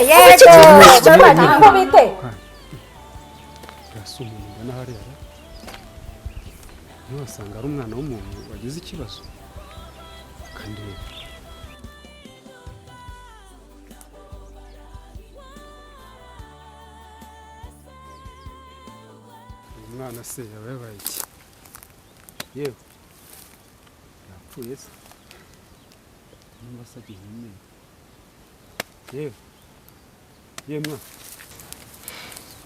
yego gikubite urasoma ubona hariya ntiwasanga ari umwana w'umuntu wagize ikibazo kandi umwana se yaba yabaye iki yewe yapfuye se nimba se agiye nyine yewe mwana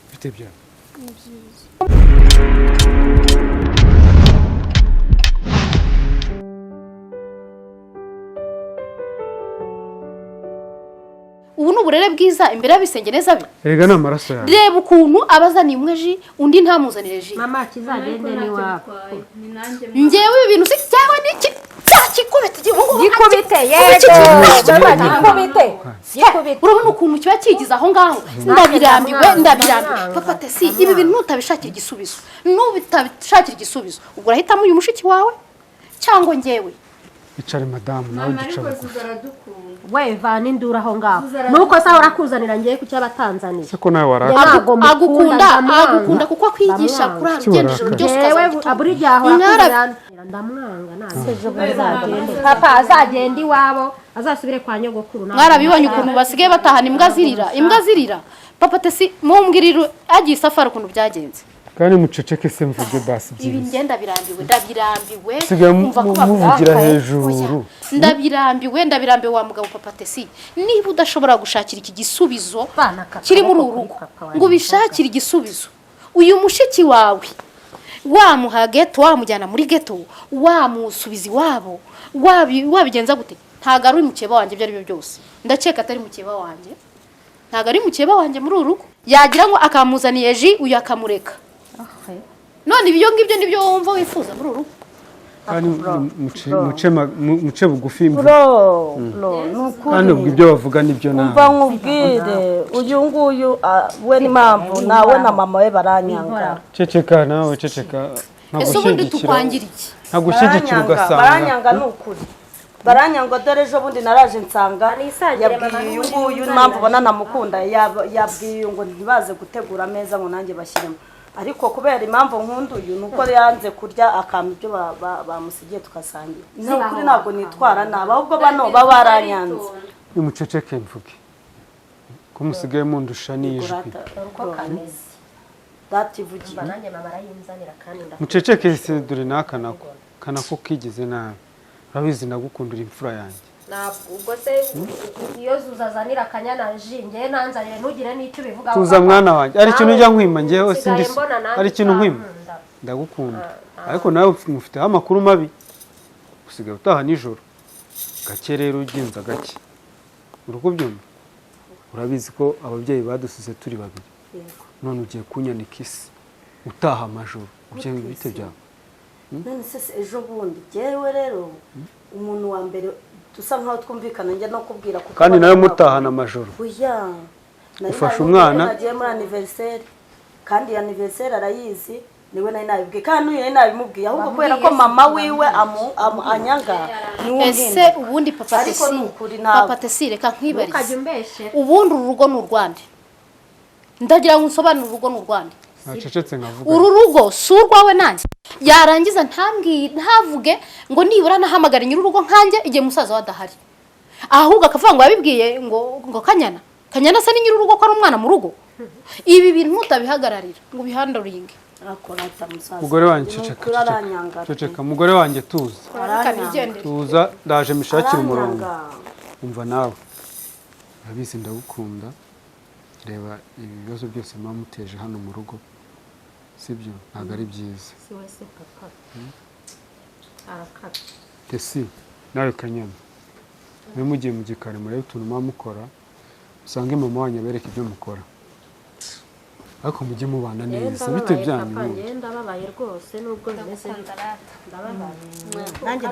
bite byawe ni byiza ubu n'uburere bwiza imbere y'abisenge neza bi erega namaraso yawe reba ukuntu abazaniye umwe ji undi ntamuzanire ji mama kizagende ni wapo njyewe ibi bintu si cyawe niki cyakikubita gikubite yego gikubite urabona ukuntu kiba kigize aho ngaho ndabirambiwe papa tesi ibi bintu nutabishakira igisubizo nubitabishakira igisubizo ubwo urahitamo uyu mushiki wawe cyangwa njyewe icare madamu nawe gicara we vana indura aho ngaho nuko saho urakuzanira ngiye ku cy'abatanzaniye seko nawe waraka agukunda kuko akwigisha kurambye ijoro ryose yewe aburi ryaho ndamwanga naseje bazagende papa azagenda iwabo azasubire kwa nyogokuru mwarabibonye ukuntu basigaye batahana imbwa zirira papa tesi mumbwiriro agiye safari ukuntu byagenze kandi muceceke se mvuge basi ibi ngenda ndabirambiwe muvugira hejuru ndabirambiwe wa mugabo papa tesi niba udashobora gushakira iki gisubizo kiri muri urugo ngo bishakire igisubizo uyu mushiki wawe wamuha geto wamujyana muri geto wamusubiza iwabo wabigenza gute ntago ari mukeba wanjye ibyo ari byo byose ndakeka atari mukeba wanjye ntago ari mukeba wanjye muri urugo yagira ngo akamuzaniye ji uyu akamureka none ibyo ngibyo nibyo wumva wifuza muri urugo kandi muce bugufi kandi ubwo ibyo bavuga nibyo nawe umva nkubwire uyu nguyu we n'impamvu nawe na mama we baranyanga ceceka nawe ceceka ese ubundi tukwangira iki ntagushyigikira ugasanga baranyanga ni ukuri baranyanga dore ejo bundi naraje nsanga yabwiye uyu nguyu impamvu ubona namukunda yabwiye ngo ntibaze gutegura ameza ngo nanjye bashyiremo ariko kubera impamvu nkunduyu nuko yanze kurya akamba ibyo bamusigiye tukasangira n'ukuri ntabwo nitwara nabi ahubwo bano baba baranyanze nimuceceke mvuge ko musigaye mundusha n'ijwi muceceke se dore n'aka nako kanako kigize nabi urabizi nagukundira imfura yanjye ubwo se iyo zuzazanira akanyana jinge nanzanire ntugire n'icyo bivuga tuza mwana wanjye ari ikintu ujya nkwima njyewe sindi ari ikintu nkwima ndagukunda ariko nawe mufiteho amakuru mabi usigaye utaha nijoro gake rero ugenza gake urugo byumva urabizi ko ababyeyi badusize turi babiri none ugiye kunyanika isi utaha amajoro ibyo bite byawe none se ejo bundi jyewe rero umuntu wa mbere tusa nkaho twumvikana njya no kubwira kuko kandi nawe mutahana amajoro oya ufasha umwana nagiye muri anniversaire kandi anniversaire arayizi niwe nari nabibwiye kandi uyu nari nabimubwiye ahubwo kubera ko mama wiwe anyanga ese ubundi papa tesi reka nkwibarize ubundi urugo ni urwande ndagira ngo nsobanure urugo ni urwande acecetse nkavuga uru rugo si urwawe nanjye yarangiza ntavuge ngo nibura nahamagara nyir'urugo nkanjye igihe musaza wadahari ahubwo akavuga ngo yabibwiye ngo kanyana se ni nyir'urugo ko ari umwana mu rugo ibi bintu utabihagararira ngo bihandaringe mugore wanjye ceceka mugore wanjye tuza ndaje mishakira umurongo umva nawe urabizi ndagukunda reba ibibazo byose muba muteje hano mu rugo sibyo ntabwo ari byiza tesi nawe kanyana niba mugiye mu gikari murebe utuntu muba mukora usange mama wanyu abereka ibyo mukora ariko mujye mubana neza bite byanyu ndababaye rwose nubwo bimeze nanjye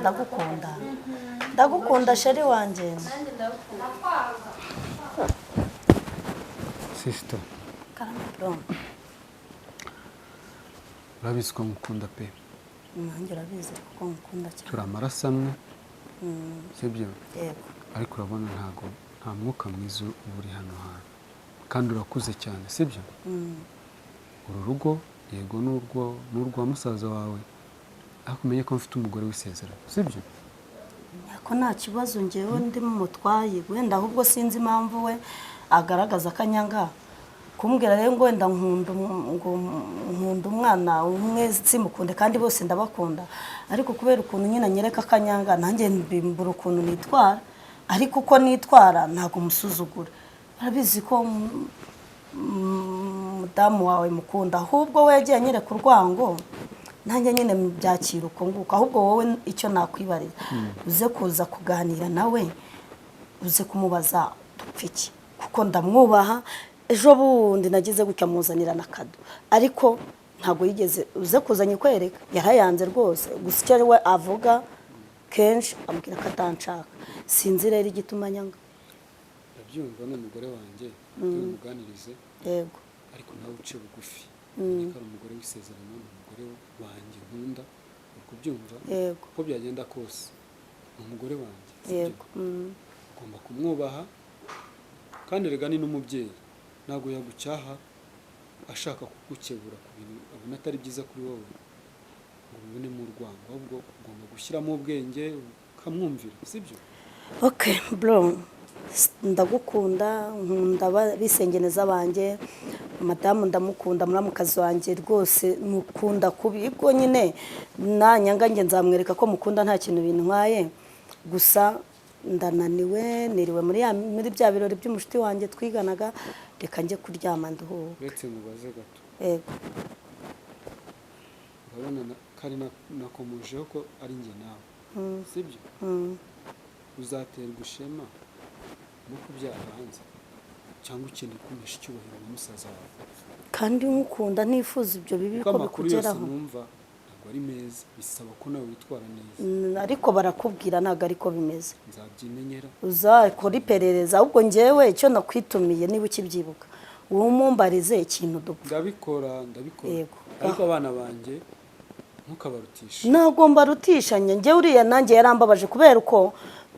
ndagukunda sheri wanjye sister urabizi ko ngukunda pe nanjye urabizi ko ngukunda cyane turi amaraso amwe sibyo ariko urabona nta mwuka mwiza uba uri hano hantu kandi urakuze cyane sibyo uru rugo yego n'urwa musaza wawe ariko umenye ko mfite umugore w'isezerano sibyo ko nta kibazo ngewe ndimo mutwaye wenda ahubwo sinzi impamvu we agaragaza akanyanga kumbwira rero ngo wenda nkunda umwana umwe simukunde kandi bose ndabakunda ariko kubera ukuntu nyine anyereka akanyanga nanjye mbimbura ukuntu nitwara ariko uko nitwara ntabwo musuzugura arabizi ko mudamu wawe mukunda ahubwo we yagiye anyereka urwango nanjye nyine byakira uko nguko ahubwo wowe icyo nakwibarira uze kuza kuganira nawe uze kumubaza dupfiki kuko ndamwubaha ejo bundi nagize gutya muzanira na kado ariko ntabwo yigeze uze kuzanye kwereka yarayanze rwose gusa icyo we avuga kenshi ambwira ko atanshaka sinzi rero igituma nyanga ndabyumva n'umugore wanjye umuganirize yego ariko nawe uce bugufi ni umugore w'isezerano umugore wanjye nkunda kubyumva yego uko byagenda kose umugore wanjye yego ugomba kumwubaha kandi rega ni n'umubyeyi ntabwo yagucyaha ashaka kugukebura ku bintu abona atari byiza kuri wowe ngo ubone mu rwango ahubwo ugomba gushyiramo ubwenge ukamwumvira sibyo okay bro ndagukunda nkunda bisengeneza banjye madamu ndamukunda muramukazi wanjye rwose mukunda kubi ubwo nyine nanyanga nge nzamwereka ko mukunda nta kintu bintwaye gusa ndananiwe niriwe muri bya birori by'umushiti wanjye twiganaga reka njye kuryama nduhuka uretse mubaze gato yego urabona kari nakomojeho ko ari njye nawe sibyo uzaterwa ishema no kubyara hanze cyangwa ukeneye kumisha icyubahiro na musaza wawe kandi nkukunda ntifuza ibyo bibi ko bikugeraho numva ntabwo ari meza bisaba ko nawe witwara neza ariko barakubwira ntabwo ariko bimeze nzabyimenyera uzakora iperereza ahubwo ngewe icyo nakwitumiye niba ukibyibuka uwo mumbarize ikintu dupfa ndabikora ariko abana banjye ntukabarutishe ntabwo mbarutishanye ngewe uriya nanjye yarambabaje kubera uko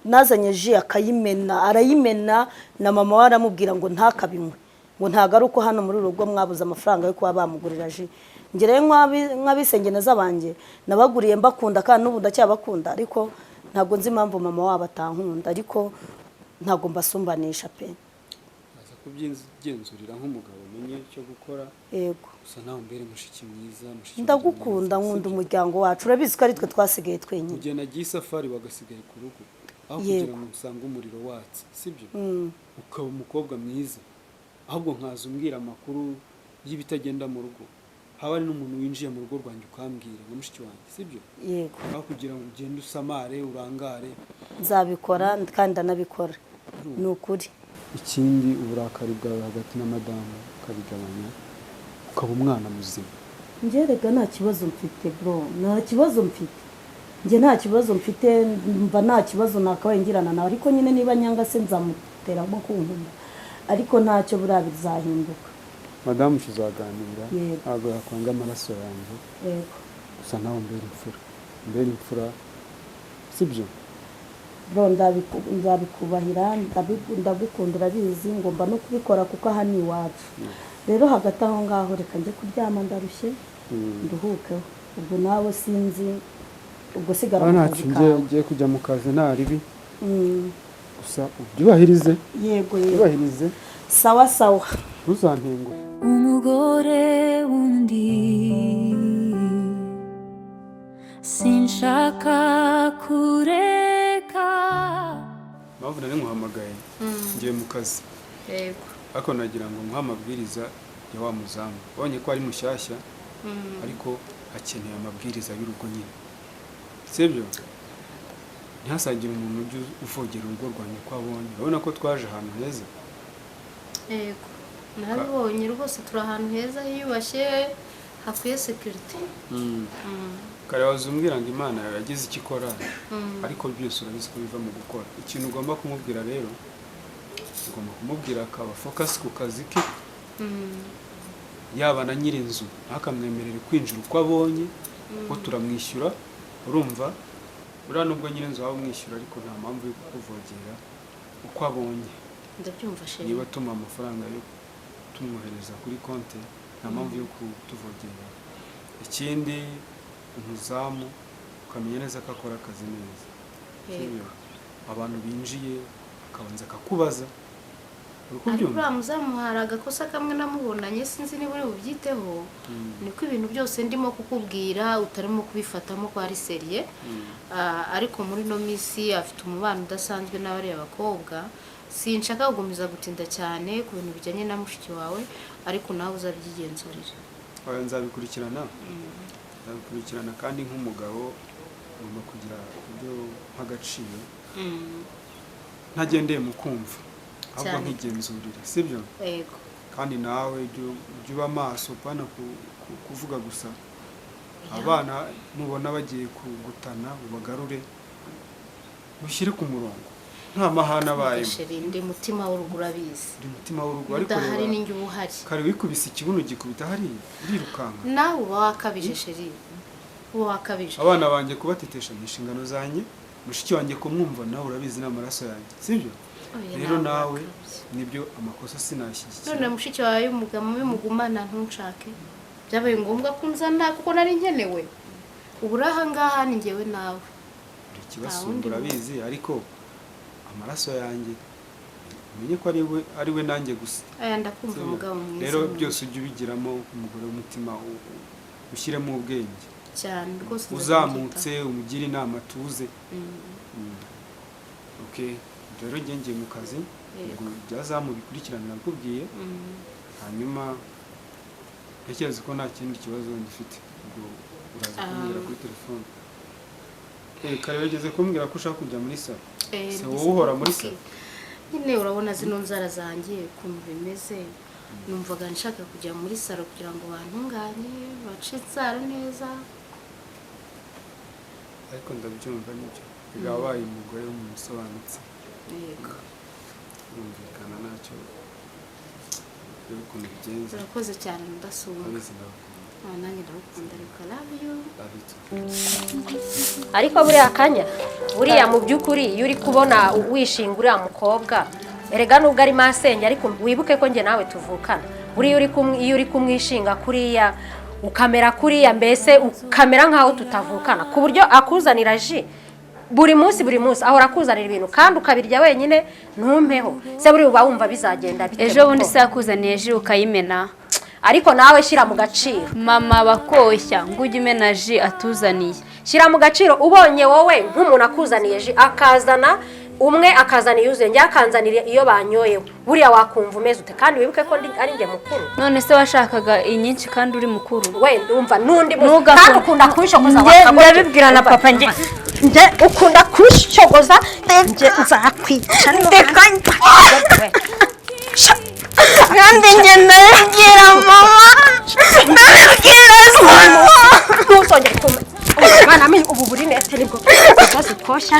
nazanye ji akayimena arayimena na mama we aramubwira ngo ntakabinywe ngo ntabwo ari uko hano muri urugo mwabuze amafaranga yo kuba bamugurira ji ngere nk'abisengeneza banjye nabaguriye mbakunda kandi n'ubu ndacyabakunda ariko ntabwo nzi impamvu mama wabo atankunda ariko ntabwo mbasumbanisha pe aza kubyigenzurira nk'umugabo umenye icyo gukora yego gusa nawe mbere mushiki mwiza ndagukunda nkunda umuryango wacu urabizi ko ari twe twasigaye twenyine mugihe nagiye isafari bagasigaye ku rugo aho kugira ngo usange umuriro watse sibyo ukaba umukobwa mwiza ahubwo nkaza umbwira amakuru y'ibitagenda mu rugo haba ari n'umuntu winjiye mu rugo rwanjye ukambwira ngo mushiki wanjye sibyo yego aho kugira ngo ugende usamare urangare nzabikora kandi ndanabikora ni ukuri ikindi uburakari bwawe hagati na madamu ukabigabanya ukaba umwana muzima ngerega nta kibazo mfite bro nta kibazo mfite njye nta kibazo mfite mva nta kibazo nakabaye ngirana nawe ariko nyine niba nyanga se nzamuteramo kunkunda ariko ntacyo buriya bizahinduka madamu tuzaganira ntabwo yakwanga amaraso yanjye yego gusa nawe mbere imfura sibyo bro nzabikubahira ndagukunda urabizi ngomba no kubikora kuko aha ni iwacu rero hagati aho ngaho reka njye kuryama ndarushye nduhukeho ubwo nawe sinzi ubwo sigara mu kazi kawe ngiye kujya mu kazi nta ribi gusa ubyubahirize yego ubahirize sawa sawa ntuzantenguhe umugore wundi sinshaka kureka mpamvu nari nkuhamagaye ngiye mu kazi yego ariko nagira ngo muhe amabwiriza ya wa muzamu ubonye ko ari mushyashya ariko akeneye amabwiriza y'urugo nyine sibyo ntihasagire umuntu ujya uvogera urugo rwanjye uko abonye urabona ko twaje ahantu heza yego nabibonye rwose turi ahantu heza hiyubashye hakwiye sekirite kare wazumbwira ngo imana yagize icyo ikora ariko byose urabizi ko biva mu gukora ikintu ugomba kumubwira rero ugomba kumubwira akaba focus ku kazi ke yaba na nyir'inzu ntakamwemerere kwinjira uko abonye ko turamwishyura urumva uriya nubwo nyir'inzu waba umwishyura ariko nta mpamvu yo kukuvogera uko abonye ndabyumva sheri niba tuma amafaranga yo tumwohereza kuri konti nta mpamvu yo kutuvogera. Ikindi umuzamu ukamenya neza ko akora akazi neza. Abantu binjiye akabanza akakubaza ariko uriya muzamu hari agakosa kamwe namubonanye sinzi niba uri bubyiteho niko ibintu byose ndimo kukubwira utarimo kubifatamo ko ari seriye ariko muri no minsi afite umubano udasanzwe n'abari abakobwa sinshaka kugumiza gutinda cyane ku bintu bijyanye na mushiki wawe ariko nawe uzabyigenzurira. Nzabikurikirana kandi nk'umugabo ugomba kugira ibyo nk'agaciro ntagendeye mu kumva ahubwo nkigenzurira sibyo. Yego kandi nawe jya uba maso pana kuvuga gusa. Abana mubona bagiye kugutana ubagarure ushyire ku murongo nta mahana abayemo. Ndi mutima w'urugo urabizi. Ndi mutima w'urugo ariko udahari ninjye ubuhari. Kare wikubise ikibuno gikubita hari urirukanka. Nawe uba wakabije sheri. Uba wakabije. Abana banjye kubatetesha inshingano zanjye mushiki wanjye kumwumva nawe urabizi n'amaraso yanjye sibyo. Rero nawe nibyo amakosa sinashyigikira. None mushiki wawe umugabo bimugumana ntunshake. Byabaye ngombwa kunzana kuko nari nkenewe. Uburaha ngaha ni ngewe nawe. Ikibasumbura bizi ariko amaraso yanjye umenye ko ari we nanjye gusa. Ndakumva umugabo mwiza. Rero byose ujye ubigiramo umugore w'umutima ushyiremo ubwenge cyane rwose. Uzamutse umugire inama tuze. Okay, rero ngiye mu kazi ngo byazamu bikurikirana nakubwiye hanyuma ntekereza ko nta kindi kibazo ngifite ngo uraza kumbwira kuri telefone. Kare wigeze kumbwira ko ushaka kujya muri salo. Se wowe uhora muri salo nyine urabona zino nzara zanjye ukuntu bimeze numvaga nshaka kujya muri salo kugira ngo bantunganye bace inzara neza ariko ndabyumva nibyo bigabaye umugore w'umusobanutse. Yego yumvikana nacyo ukuntu bigenze. urakoze cyane ndasumba nanjye ndagukunda reka love you. ariko buriya kanya buriya mu by'ukuri iyo uri kubona wishinga uriya mukobwa erega nubwo ari masenge ariko wibuke ko njye nawe tuvukana. Buriya iyo uri kumwishinga kuriya ukamera kuriya mbese ukamera nkaho tutavukana ku buryo akuzanira ji buri munsi ahora akuzanira ibintu kandi ukabirya wenyine ntumpeho se buri uba wumva bizagenda bite. Ejo bundi se yakuzaniye ji ukayimena ariko nawe shyira mu gaciro. Mama bakoshya ngo ujye umena ji atuzaniye. Shyira mu gaciro ubonye wowe nk'umuntu akuzaniye ji akazana umwe akazana yuzuye njye akanzanira iyo banyoyeho buriya wakumva umeze ute kandi wibuke ko ari njye mukuru. None se washakaga inyinshi kandi uri mukuru. We ndumva nundi kandi ukunda kunshogoza ndabibwira na papa njye ukunda kunshogoza njye nzakwica ndeka kandi njye ndabibwira mama ndabibwira ntuzongere kumenya mwana mi ubu buri nete nibwo ukoze koshya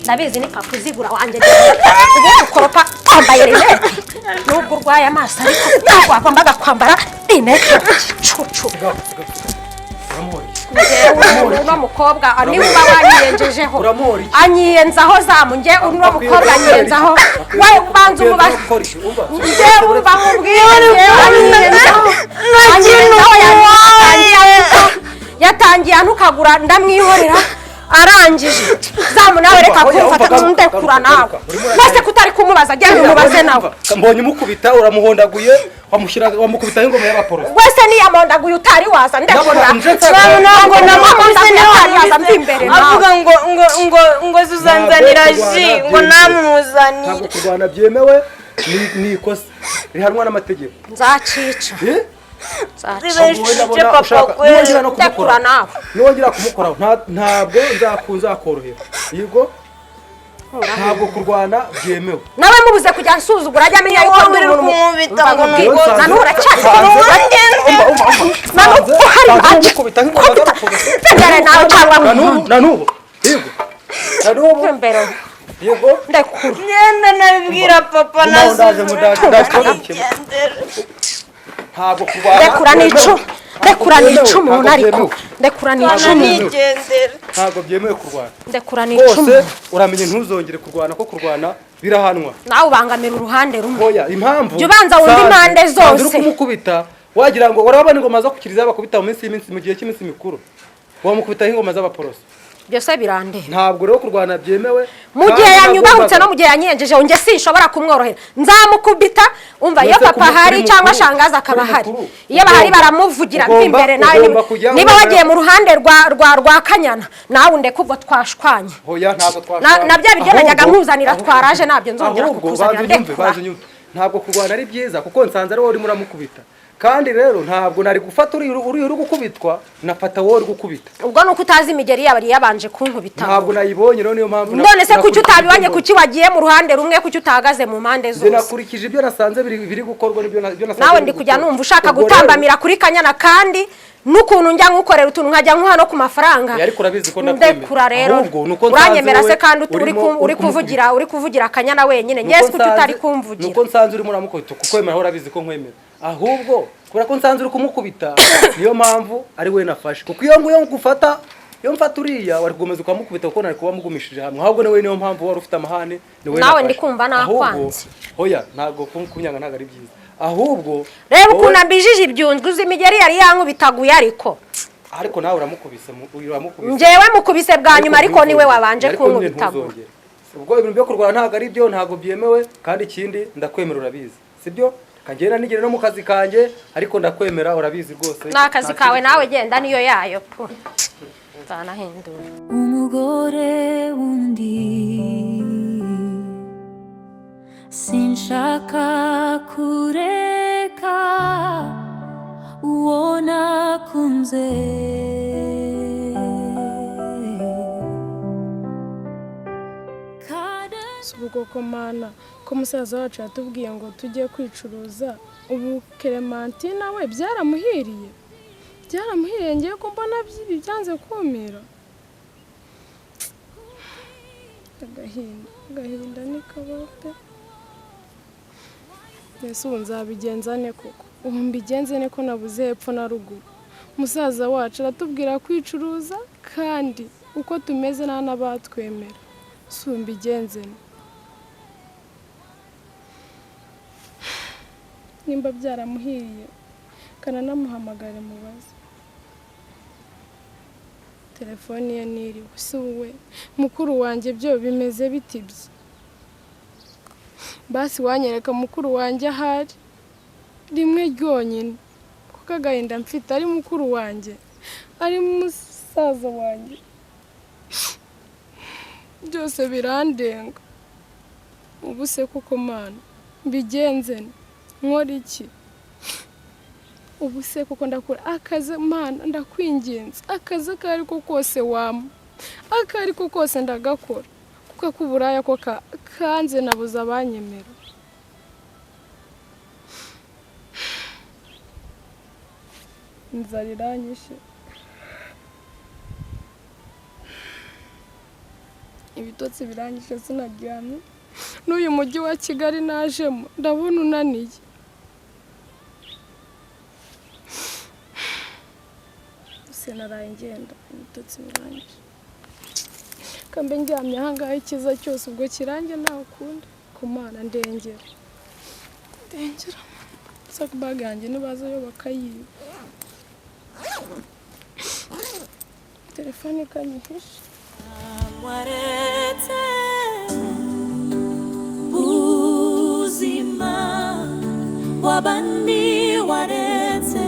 ndabizi ni papa uzigura wanjye ugiye gukoropa kwambaye rinete nubwo urwaye amaso ariko ntabwo wagombaga kwambara rinete cucu. uno mukobwa niba wanyiyenjejeho anyiyenzaho zamu njye uno mukobwa anyiyenzaho we banza umubaze njye urumva nkubwire anyiyenzaho yatangiye anukagura ndamwihorera arangije zamu nawe reka kumfata ndekura nawe nase kutari kumubaza genda umubaze nawe. Mbonye umukubita uramuhondaguye wamukubita ingoma y'abaporoso wese ni amondaguye utari waza ndekura ntabwo namukubise nawe mbimbere avuga ngo zuzanzanira ji ngo namuzaniye. ntabwo kurwana byemewe ni ikosa rihanwa n'amategeko. Nzacica zibeshije papa kwe ndekura nawe nongera kumukoraho ntabwo nzakorohera yego ntabwo kurwana byemewe. nawe mubuze kujya nsuzugura ajya amenya yuko ndi umuntu kumubita ngo nuko nanura cyane mukubita nk'ingoma z'abaporoso ndere nawe cyangwa nanubu yego nanubu mbere yego ndekura ngenda nabibwira papa ndaje ntabwo kurwana ndekura n'icumu umuntu ariko ndekura n'icumu ntabwo byemewe kurwana ndekura n'icumu bose uramenye ntuzongere kurwana ko kurwana birahanwa. nawe ubangamira uruhande rumwe. Oya impamvu jya ubanza wumva impande zose. uri kumukubita wagira ngo urabona ingoma zo kukiriza bakubita mu minsi mu gihe cy'iminsi mikuru wamukubita ingoma z'abaporoso byose birande. ntabwo rero kurwana byemewe mu gihe yanyubahutse no mu gihe yanyenjeje unge sinshobora kumworohera nzamukubita umva iyo papa hari cyangwa shangaza akaba hari iyo bahari baramuvugira imbere nawe niba wagiye mu ruhande rwa Kanyana nawe ndeke ubwo twashwanye. Oya ntabwo twashwanye nabyo biryo najyaga nkuzanira twaraje nabyo nzongera kukuzanira ntabwo kurwana ari byiza kuko nsanze ari wowe uri muramukubita kandi rero ntabwo nari gufata uri gukubitwa nafata wowe uri gukubita ubwo nuko utazi imigeri yabari yabanje kunkubita ntabwo nayibonye rero niyo mpamvu none se kuki utabibonye kuki wagiye mu ruhande rumwe kuki utahagaze mu mpande zose nakurikije ibyo nasanze biri gukorwa n'ibyo nasanze nawe ndi kujya numva ushaka gutambamira kuri Kanyana kandi n'ukuntu njya nkukorera utuntu nkajya nkuha no ku mafaranga ariko urabizi ko ndekura rero uranyemera se kandi uri kuvugira Kanyana wenyine ngeze kuki utari kumvugira nuko nsanze uri muramukubita kuko wemera urabizi ko nkwemera ahubwo kubera ko nsanze uri kumukubita niyo mpamvu ari we nafashe kuko iyo ngufata iyo mfata uriya wari kugomeza ukamukubita kuko nari kuba mugumishije hamwe ahubwo nawe niyo mpamvu wari ufite amahane nawe ndi kumva nakwanze oya ntabwo kunyanga ntabwo ari byiza ahubwo reba ukuntu ambijije ibyunzwe uzi imigeri yari yankubitaguye ariko nawe uramukubise njyewe mukubise bwa nyuma ariko niwe wabanje kunkubitaguye ubwo ibintu byo kurwana ntabwo ari byo ntabwo byemewe kandi ikindi ndakwemera urabizi sibyo kagenda nigere no mu kazi kanjye ariko ndakwemera urabizi rwose n'akazi kawe nawe genda niyo yayo nzanahindura umugore wundi sinshaka kureka uwo nakunze ubwoko mana ko musaza wacu yatubwiye ngo tujye kwicuruza ubu Clementine we byaramuhiriye ngiye ko mbona byanze kumira agahinda ni kabote ese ubu nzabigenza ne koko ubu mbigenze ne ko nabuze hepfo na ruguru musaza wacu aratubwira kwicuruza kandi uko tumeze nta n'abatwemera si mbigenze ne nimba byaramuhiriye kananamuhamagare mubaze telefone ye niriwe si wowe mukuru wanjye byo bimeze bitibye basi wanyereka mukuru wanjye ahari rimwe ryonyine kuko agahinda mfite ari mukuru wanjye ari musaza wanjye byose birandenga ubu se kuko mana mbigenze nkora iki ubu se kuko ndakora akazi mana ndakwinginze akazi ako ari ko kose wampa ako ari ko kose ndagakora kuko akuburaya ko kanze nabuze abanyemera inzara iranyishe ibitotsi birangije sinaryamye n'uyu mujyi wa Kigali najemo ndabona unaniye naraye ngenda ibitotsi birangije kambe ndyamye ahangaha ikiza cyose ubwo kirange nawe ukunda ku mana ndengera sakubage yanjye nibaza yo bakayiba telefone ikanyihishe waretse ubuzima wabandi waretse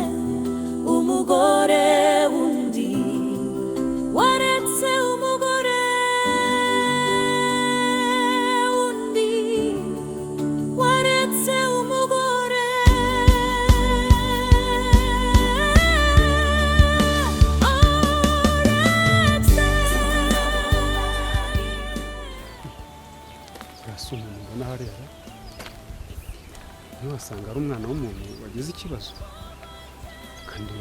umugore wundi waretse umugore wundi waretse umugore urasa umuntu ubona hariya ntiwasanga ari umwana w'umuntu wagize ikibazo kandi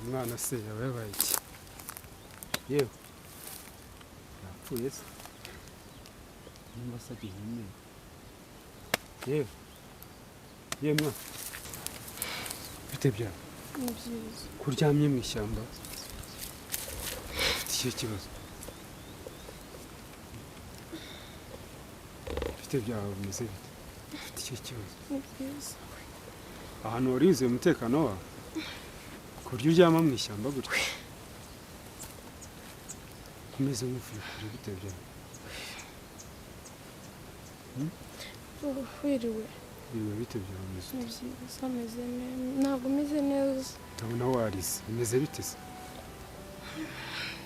umwana se yaba yabaye iki yewe yapfuye se nimba se agiye nyine yewe mwana bite byawe ni byiza. kuryamye mu ishyamba ufite ikihe kibazo ufite byawe bimeze bite ufite ikihe kibazo Ni byiza. ahantu wari wizeye umutekano wawe ku buryo uryama mu ishyamba gutya umeze nk'uvuye kure bite byawe Wiriwe. biba bite byawe bimeze Ni byiza ameze neza. Ntabwo umeze neza. ndabona warize bimeze bite se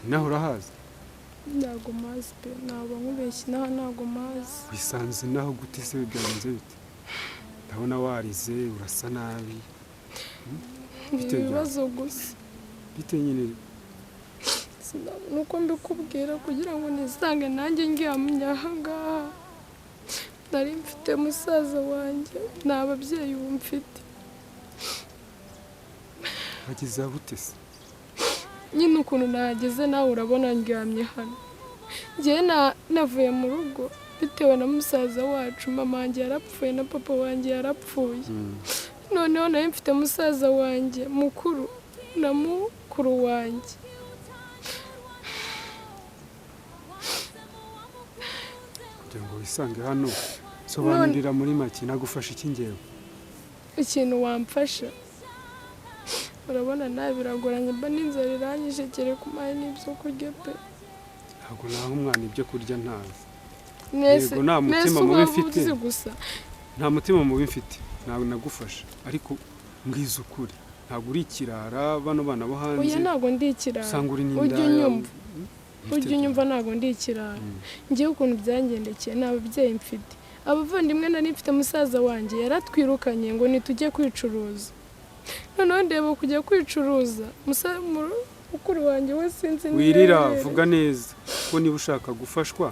naho urahazi Ntabwo mazi pe. Ntabwo nkubeshye naho ntabwo mazi. wisanze naho gute se byagenze bite ndabona warize urasa nabi Ni Bite byawe? ibibazo gusa. bite nyine Nuko mbikubwira kugira ngo nisange nanjye ndyamye aha ngaha. Nari mfite musaza wanjye. Nta babyeyi ubu mfite. wagize aho ute se Nyine ukuntu nahageze nawe urabona ndyamye hano. Njyewe navuye mu rugo bitewe na musaza wacu. Mama wanjye yarapfuye na papa wanjye yarapfuye. Noneho nawe mfite musaza wanjye mukuru na mukuru wanjye. kugira ngo wisange hano sobanurira muri make nagufasha iki ngewe Ikintu wamfasha urabona nawe biragoranye mba n'inzara iranyije kereka umpaye n'ibyo kurya pe. ntabwo naha umwana ibyo kurya ntazi Mwese Yego, nta mutima uba mubi mfite. uzi gusa. nta mutima mubi mfite ntabwo nagufasha ariko mbwiza ukuri ntabwo uri ikirara bano bana bo hanze Oya ntabwo ndi ikirara. usanga uri Ujya n'indaya unyumva. Ujya unyumva ntabwo ndi ikirara. Ngewe ukuntu byangendekeye nta babyeyi mfite. Abavandimwe nari mfite musaza wanjye yaratwirukanye ngo nitujye kwicuruza. Noneho ndeba kujya kwicuruza mukuru wanjye we sinzi wirira vuga neza ko niba ushaka gufashwa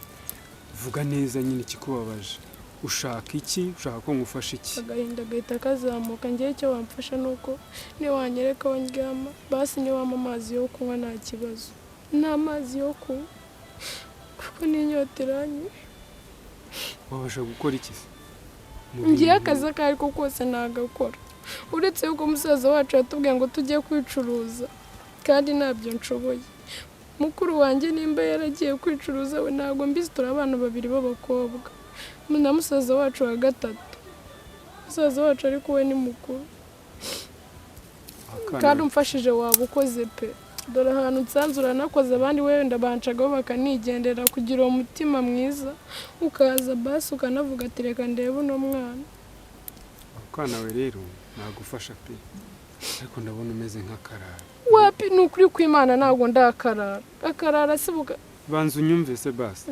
vuga neza nyine ikikubabaje ushaka iki ushaka ko ngufasha iki agahinda gahita kazamuka. Ngewe icyo wamfasha ni uko niyo wanyereka aho ndyama basi niyo wampa amazi yo kunywa nta kibazo. Nta mazi yo kunywa kuko n'inyota iranyishe. wabasha gukora iki se Ngiye akazi ako ari ko kose nagakora uretse yuko musaza wacu yatubwiye ngo tujye kwicuruza kandi ntabyo nshoboye. Mukuru wanjye nimba yaragiye kwicuruza we ntabwo mbizi. Turi abana babiri b'abakobwa na musaza wacu wa gatatu. Musaza wacu ariko we ni mukuru kandi umfashije waba ukoze pe. Dore ahantu nsanze uranakoze abandi wenda banshagaho bakanigendera kugira uwo mutima mwiza ukaza basi ukanavuga ati reka ndebe uno mwana. akana we rero nagufasha pe ariko ndabona umeze nk'akarara Wapi ni ukuri kw'Imana ntabwo ndakarara. Akarara se banza unyumve se basi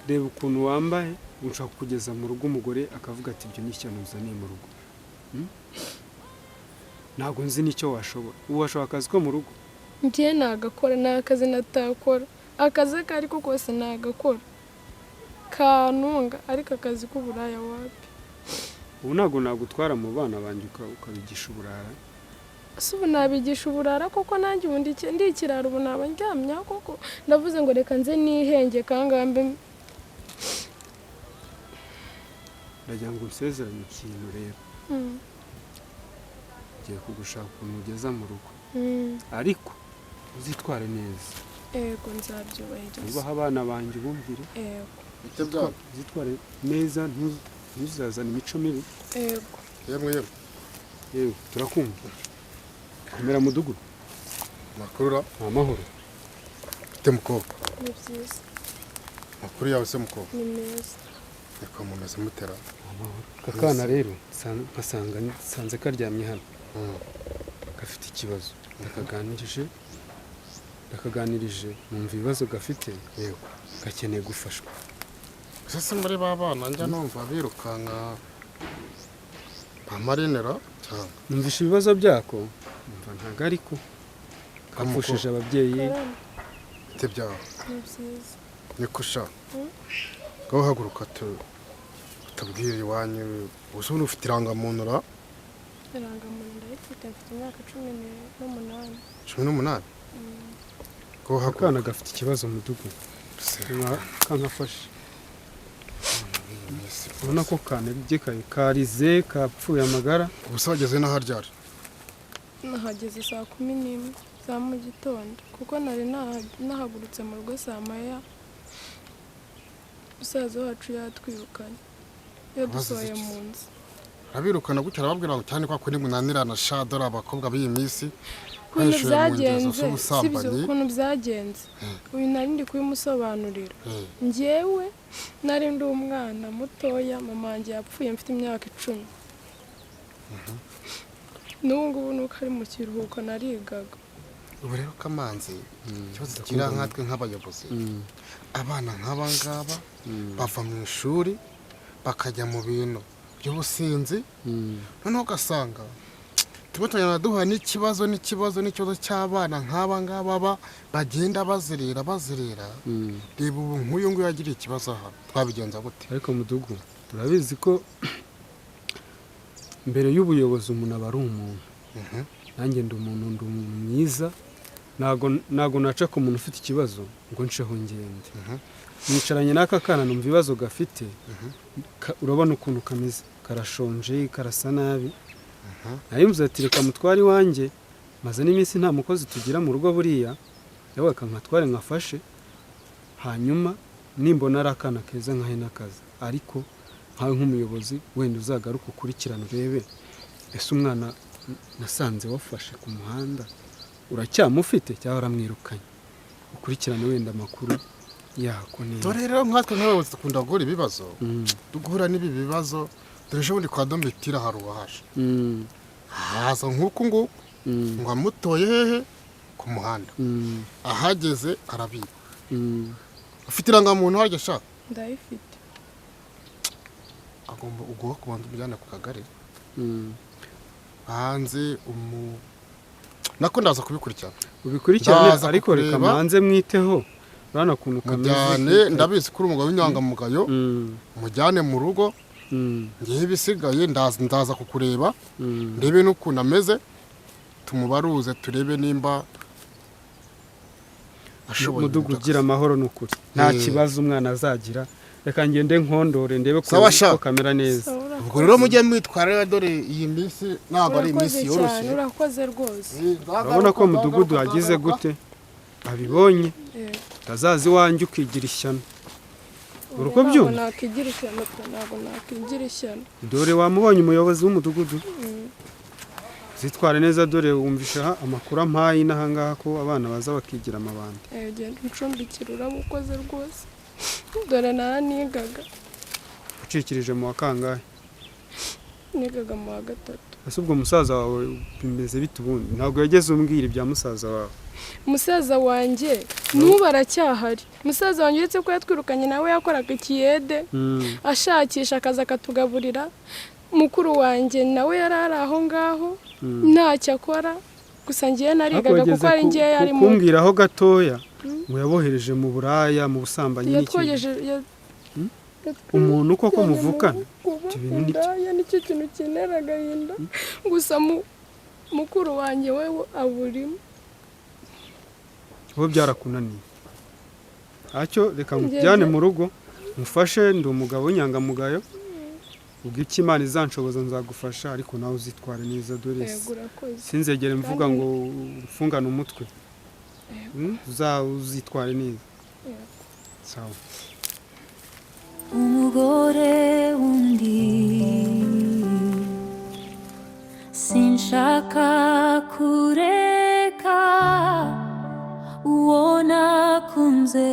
reba ukuntu wambaye ushaka kugeza mu rugo umugore akavuga ati ibyo ni ishyano uzaniye mu rugo ntabwo nzi n'icyo washobora ubu washobora akazi ko mu rugo njye nagakora nta kazi natakora. Akazi ako ari ko kose nagakora kantunga ariko akazi k'uburaya wapi. ubu ntabwo nagutwara mu bana banjye ukabigisha uburara Se ubu nabigisha uburara koko nanjye ubu ndi ikirara ubu naba ndyamye koko. Ndavuze ngo reka nze nihenge kangambe. ndagira ngo nsezeranye ikintu rero ngiye kugushaka ukuntu ugeza mu rugo ariko uzitware neza. Ego nzabyubahiriza. ubaha abana banjye ubumvire Ego. uzitware neza ntuzazane imico mibi. Ego. yewe turakumva komera mudugudu Makuru ni amahoro ufite mukobwa Ni byiza. makuru yawe se mukobwa Ni meza. reka mumeze mutera amahoro kakana rero nkasanga nsanze karyamye hano gafite ikibazo ndakaganirije numva ibibazo gafite yego gakeneye gufashwa. ese muri ba bana njya numva birukanka bamarinera cyangwa numvisha ibibazo byako numva ntabwo ariko kapfushije ababyeyi ufite byawe Ni byiza. niko ushaka ngaho haguruka tubwire iwanyu ubu ufite irangamuntu ra Irangamuntu ndayifite mfite imyaka 18. 18 ngaho haguruka akana gafite ikibazo mu mudugudu kankafashe ubona ko kanebye karize kapfuye amagara ubu se wageze n'aho ryari nahageze saa 11 za mu gitondo kuko nari nahagurutse mu rugo saa moya musaza wacu yatwirukanye yadusohoye mu nzu arabirukana gutya arababwira ngo cyane kwa kuri munanirana sha dore abakobwa b'iyi minsi ukuntu byagenze sibyo ukuntu byagenze uyu nari ndi kubimusobanurira njyewe nari ndi umwana mutoya mama wanjye yapfuye mfite imyaka 10 n'ubu ngubu nuko ari mu kiruhuko narigaga ubu rero Kamanzi ikibazo kiri nkatwe nk'abayobozi abana nk'aba ngaba bava mu ishuri bakajya mu bintu by'ubusinzi noneho ugasanga tubutanya duha n'ikibazo cy'abana nk'aba ngaba bagenda bazerera reba ubu nk'uyu nguyu yagiriye ikibazo aha twabigenza gute ariko mudugu urabizi ko mbere y'ubuyobozi umuntu aba ari umuntu nanjye ndi umuntu mwiza ntago naca ku muntu ufite ikibazo ngo nsheho ngende nicaranye n'aka kana numva ibibazo gafite urabona ukuntu kameze karashonje karasa nabi nayumva ati reka mutware iwanjye maze n'iminsi nta mukozi tugira mu rugo buriya yawe kankatware nkafashe hanyuma nimbona ari akana keza nkahe n'akazi ariko nkawe nk'umuyobozi wenda uzagaruka ukurikirana urebe ese umwana nasanze wafashe ku muhanda uracyamufite cyangwa uramwirukanye ukurikirane wenda amakuru yako neza dore rero nkatwe nk'abayobozi dukunda guhura ibibazo duhura n'ibi bibazo dore ejo bundi kwa Domitira hari uwahashe haza nk'uku nguku ngo amutoye hehe ku muhanda ahageze arabiba ufite irangamuntu harya ashaka ndayifite agomba uguha kubanza umujyana ku kagari hanze nako ndaza kubikurikirana ubikurikirane ariko reka manze mwiteho urana kuntu kameze ndabizi kuri umugabo w'inyangamugayo mujyane mu rugo ngiye bisigaye ndaza kukureba ndebe n'ukuntu ameze tumubaruze turebe nimba ashoboye mudugu ugira amahoro n'ukuri nta kibazo umwana azagira reka ngende nkondore ndebe ko kamera neza ubwo rero mujye mwitwara dore iyi minsi ntabwo ari iminsi yoroshye urakoze rwose urabona ko mudugudu hagize gute abibonye utazazi iwanjye ukigira ishyano uruko byumva ntabwo nakigira ishyano dore wamubonye umuyobozi w'umudugudu zitware neza dore wumvisha amakuru ampaye n'ahangaha ko abana baza bakigira amabandi genda uncumbikira urabukoze rwose dore naranigaga ucikirije mu wa kangahe nigaga mu wa 3 ese ubwo musaza wawe bimeze bite ubundi ntabwo yageze umbwira ibya musaza wawe musaza wanjye n'ubu aracyahari musaza wanjye uretse ko yatwirukanye nawe yakoraga ikiyede ashakisha akazi akatugaburira mukuru wanjye nawe yari ari aho ngaho ntacyo akora gusa ngiye narigaga kuko ari ngiye yari mu kumbwiraho gatoya ngo yabohereje mu buraya mu busambanyi umuntu koko muvukana nicyo kintu kinera agahinda gusa mukuru wanjye we aburimo wowe byarakunaniye ntacyo reka mujyane mu rugo mufashe ndi umugabo w'inyangamugayo ubwo iki Imana izanshoboza nzagufasha ariko nawe uzitware neza dore sinzegere mvuga ngo mfungane umutwe uzitware neza sawa umugore wundi sinshaka kureka uwo nakunze